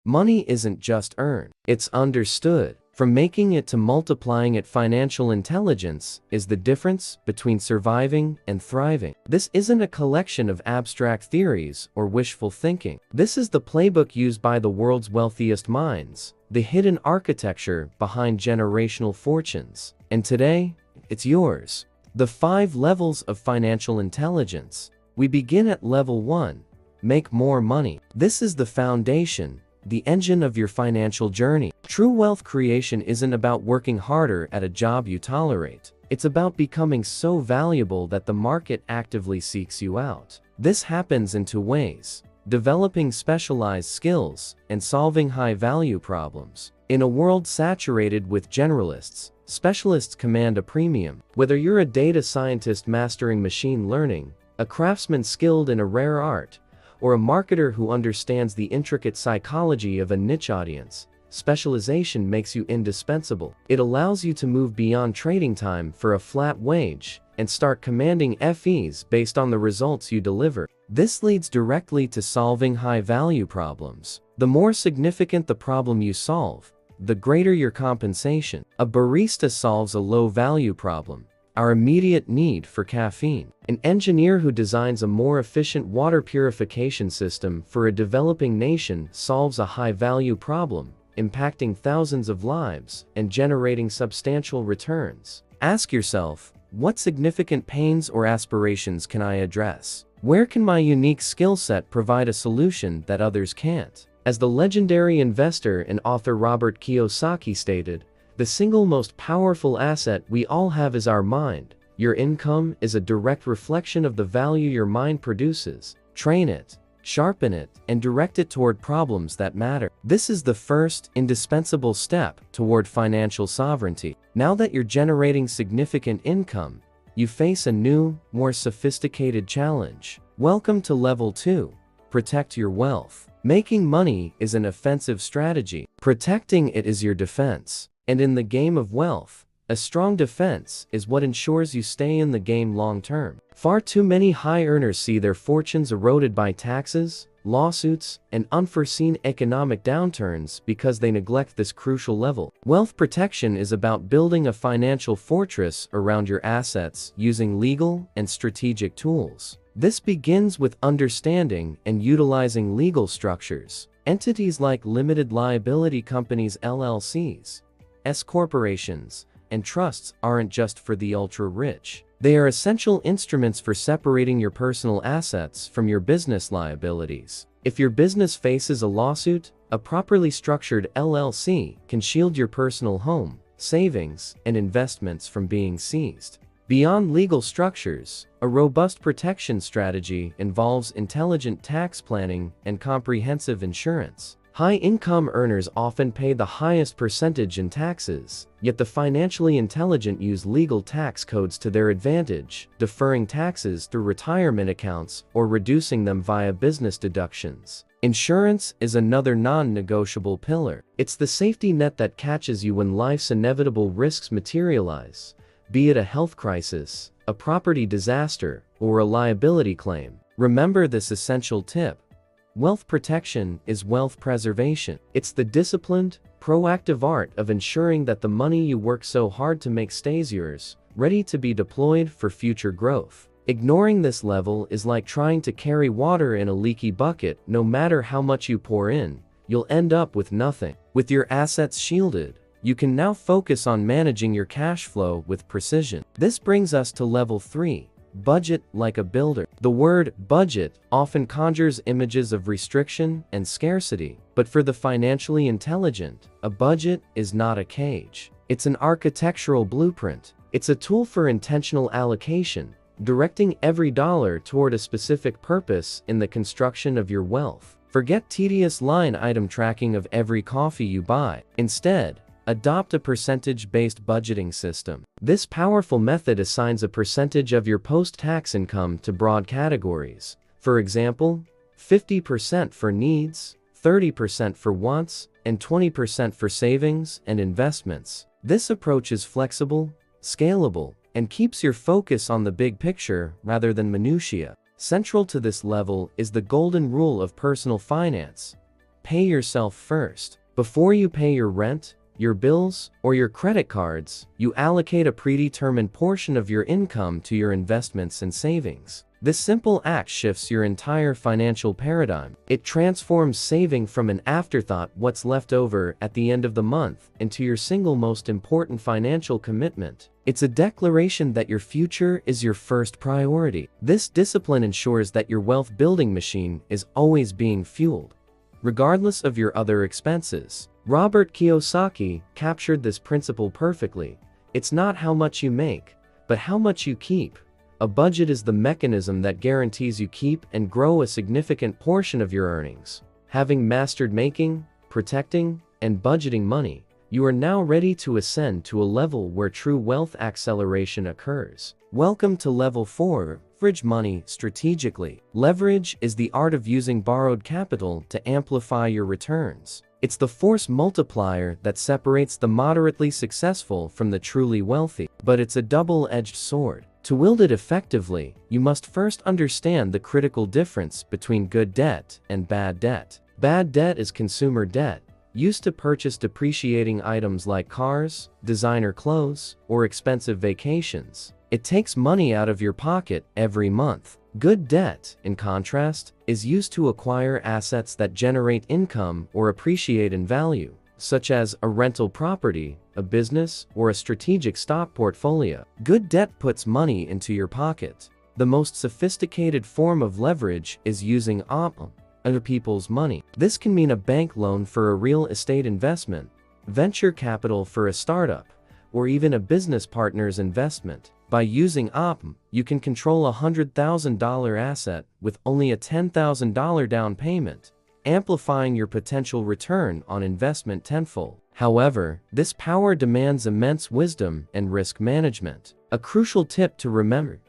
Money isn't just earned, it's understood. From making it to multiplying it, financial intelligence is the difference between surviving and thriving. This isn't a collection of abstract theories or wishful thinking. This is the playbook used by the world's wealthiest minds, the hidden architecture behind generational fortunes. And today, it's yours. The 5 levels of financial intelligence. We begin at level 1. Make more money. This is the foundation, the engine of your financial journey. True wealth creation isn't about working harder at a job you tolerate. It's about becoming so valuable that the market actively seeks you out. This happens in 2 ways: developing specialized skills and solving high-value problems. In a world saturated with generalists, specialists command a premium. Whether you're a data scientist mastering machine learning, a craftsman skilled in a rare art, or a marketer who understands the intricate psychology of a niche audience, specialization makes you indispensable. It allows you to move beyond trading time for a flat wage and start commanding fees based on the results you deliver. This leads directly to solving high-value problems. The more significant the problem you solve, the greater your compensation. A barista solves a low-value problem, our immediate need for caffeine. An engineer who designs a more efficient water purification system for a developing nation solves a high-value problem, impacting thousands of lives and generating substantial returns. Ask yourself, what significant pains or aspirations can I address? Where can my unique skill set provide a solution that others can't? As the legendary investor and author Robert Kiyosaki stated, the single most powerful asset we all have is our mind. Your income is a direct reflection of the value your mind produces. Train it, sharpen it, and direct it toward problems that matter. This is the first, indispensable step toward financial sovereignty. Now that you're generating significant income, you face a new, more sophisticated challenge. Welcome to level 2. Protect your wealth. Making money is an offensive strategy. Protecting it is your defense. And in the game of wealth, a strong defense is what ensures you stay in the game long term. Far too many high earners see their fortunes eroded by taxes, lawsuits, and unforeseen economic downturns because they neglect this crucial level. Wealth protection is about building a financial fortress around your assets using legal and strategic tools. This begins with understanding and utilizing legal structures. Entities like limited liability companies, LLCs, S corporations, and trusts aren't just for the ultra-rich. They are essential instruments for separating your personal assets from your business liabilities. If your business faces a lawsuit, a properly structured LLC can shield your personal home, savings, and investments from being seized. Beyond legal structures, a robust protection strategy involves intelligent tax planning and comprehensive insurance. High-income earners often pay the highest percentage in taxes, yet the financially intelligent use legal tax codes to their advantage, deferring taxes through retirement accounts or reducing them via business deductions. Insurance is another non-negotiable pillar. It's the safety net that catches you when life's inevitable risks materialize, be it a health crisis, a property disaster, or a liability claim. Remember this essential tip. Wealth protection is wealth preservation. It's the disciplined, proactive art of ensuring that the money you work so hard to make stays yours, ready to be deployed for future growth. Ignoring this level is like trying to carry water in a leaky bucket. No matter how much you pour in, you'll end up with nothing. With your assets shielded, you can now focus on managing your cash flow with precision. This brings us to level 3. Budget like a builder. The word budget often conjures images of restriction and scarcity, but for the financially intelligent, a budget is not a cage. It's an architectural blueprint. It's a tool for intentional allocation, directing every dollar toward a specific purpose in the construction of your wealth. Forget tedious line item tracking of every coffee you buy. Instead, adopt a percentage-based budgeting system. This powerful method assigns a percentage of your post-tax income to broad categories. For example, 50% for needs, 30% for wants, and 20% for savings and investments. This approach is flexible, scalable, and keeps your focus on the big picture rather than minutiae. Central to this level is the golden rule of personal finance. Pay yourself first. Before you pay your rent, your bills, or your credit cards, you allocate a predetermined portion of your income to your investments and savings. This simple act shifts your entire financial paradigm. It transforms saving from an afterthought, what's left over at the end of the month, into your single most important financial commitment. It's a declaration that your future is your first priority. This discipline ensures that your wealth building machine is always being fueled, regardless of your other expenses. Robert Kiyosaki captured this principle perfectly. It's not how much you make, but how much you keep. A budget is the mechanism that guarantees you keep and grow a significant portion of your earnings. Having mastered making, protecting, and budgeting money, you are now ready to ascend to a level where true wealth acceleration occurs. Welcome to level 4, leverage money strategically. Leverage is the art of using borrowed capital to amplify your returns. It's the force multiplier that separates the moderately successful from the truly wealthy. But it's a double-edged sword. To wield it effectively, you must first understand the critical difference between good debt and bad debt. Bad debt is consumer debt, used to purchase depreciating items like cars, designer clothes, or expensive vacations. It takes money out of your pocket every month. Good debt, in contrast, is used to acquire assets that generate income or appreciate in value, such as a rental property, a business, or a strategic stock portfolio. Good debt puts money into your pocket. The most sophisticated form of leverage is using other people's money. This can mean a bank loan for a real estate investment, venture capital for a startup, or even a business partner's investment. By using you can control a $100,000 asset with only a $10,000 down payment, amplifying your potential return on investment tenfold. However, this power demands immense wisdom and risk management. A crucial tip to remember: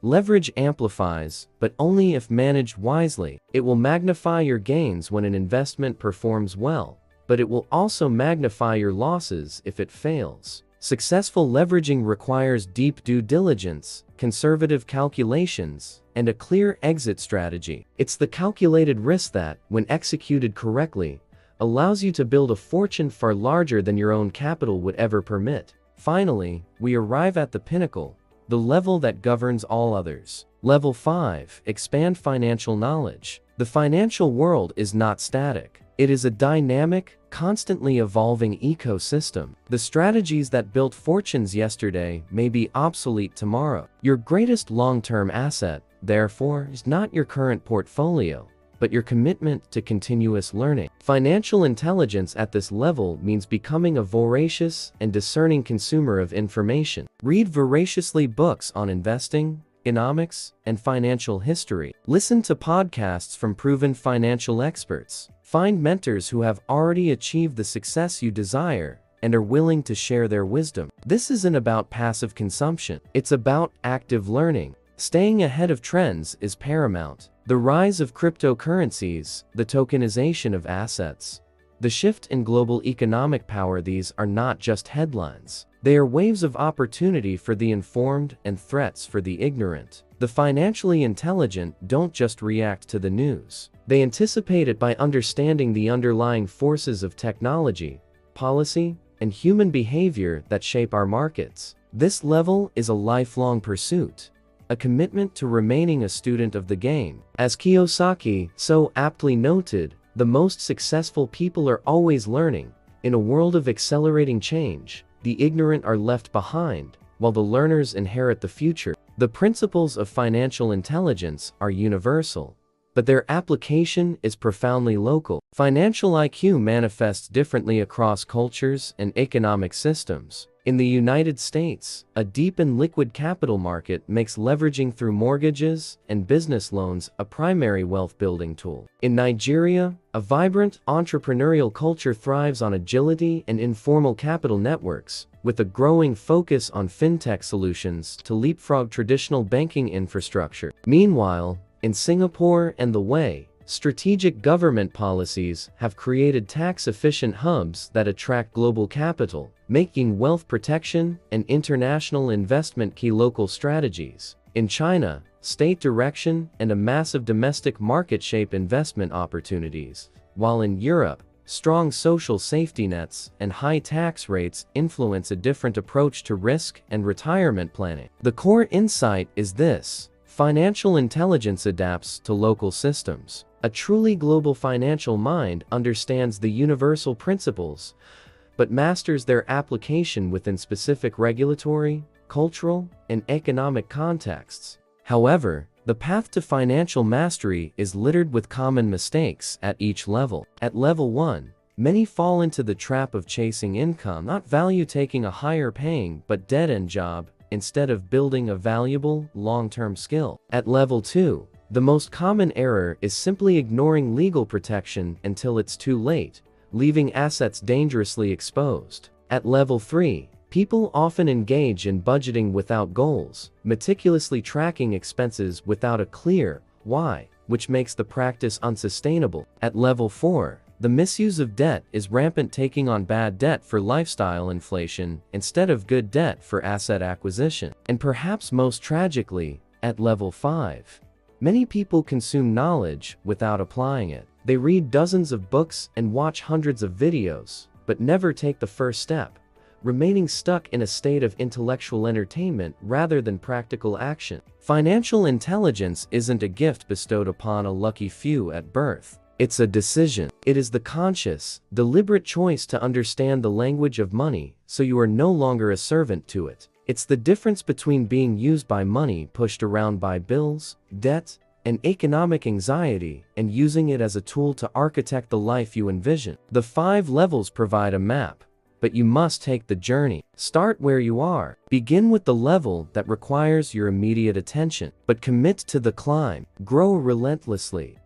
leverage amplifies, but only if managed wisely. It will magnify your gains when an investment performs well, but it will also magnify your losses if it fails. Successful leveraging requires deep due diligence, conservative calculations, and a clear exit strategy. It's the calculated risk that, when executed correctly, allows you to build a fortune far larger than your own capital would ever permit. Finally, we arrive at the pinnacle, the level that governs all others. Level 5. Expand financial knowledge. The financial world is not static. It is a dynamic, constantly evolving ecosystem. The strategies that built fortunes yesterday may be obsolete tomorrow. Your greatest long-term asset, therefore, is not your current portfolio, but your commitment to continuous learning. Financial intelligence at this level means becoming a voracious and discerning consumer of information. Read voraciously books on investing, economics, and financial history. Listen to podcasts from proven financial experts. Find mentors who have already achieved the success you desire and are willing to share their wisdom. This isn't about passive consumption. It's about active learning. Staying ahead of trends is paramount. The rise of cryptocurrencies, the tokenization of assets, the shift in global economic power, these are not just headlines. They are waves of opportunity for the informed and threats for the ignorant. The financially intelligent don't just react to the news. They anticipate it by understanding the underlying forces of technology, policy, and human behavior that shape our markets. This level is a lifelong pursuit, a commitment to remaining a student of the game. As Kiyosaki so aptly noted, the most successful people are always learning. In a world of accelerating change, the ignorant are left behind, while the learners inherit the future. The principles of financial intelligence are universal, but their application is profoundly local. Financial IQ manifests differently across cultures and economic systems. In the United States, a deep and liquid capital market makes leveraging through mortgages and business loans a primary wealth-building tool. In Nigeria, a vibrant entrepreneurial culture thrives on agility and informal capital networks, with a growing focus on fintech solutions to leapfrog traditional banking infrastructure. Meanwhile, in Singapore and the Way, strategic government policies have created tax-efficient hubs that attract global capital, making wealth protection and international investment key local strategies. In China, state direction and a massive domestic market shape investment opportunities. while in Europe, strong social safety nets and high tax rates influence a different approach to risk and retirement planning. The core insight is this: financial intelligence adapts to local systems. A truly global financial mind understands the universal principles, but masters their application within specific regulatory, cultural, and economic contexts. However, the path to financial mastery is littered with common mistakes at each level. At level 1, many fall into the trap of chasing income, not value taking a higher paying but dead-end job instead of building a valuable, long-term skill. At level 2, the most common error is simply ignoring legal protection until it's too late, leaving assets dangerously exposed. At level 3, people often engage in budgeting without goals, meticulously tracking expenses without a clear why, which makes the practice unsustainable. At level 4, the misuse of debt is rampant, taking on bad debt for lifestyle inflation instead of good debt for asset acquisition. And perhaps most tragically, at level 5, many people consume knowledge without applying it. They read dozens of books and watch hundreds of videos, but never take the first step, remaining stuck in a state of intellectual entertainment rather than practical action. Financial intelligence isn't a gift bestowed upon a lucky few at birth. It's a decision. It is the conscious, deliberate choice to understand the language of money so you are no longer a servant to it. It's the difference between being used by money pushed around by bills, debt, and economic anxiety, and using it as a tool to architect the life you envision. The 5 levels provide a map, but you must take the journey. Start where you are. Begin with the level that requires your immediate attention, but commit to the climb. Grow relentlessly.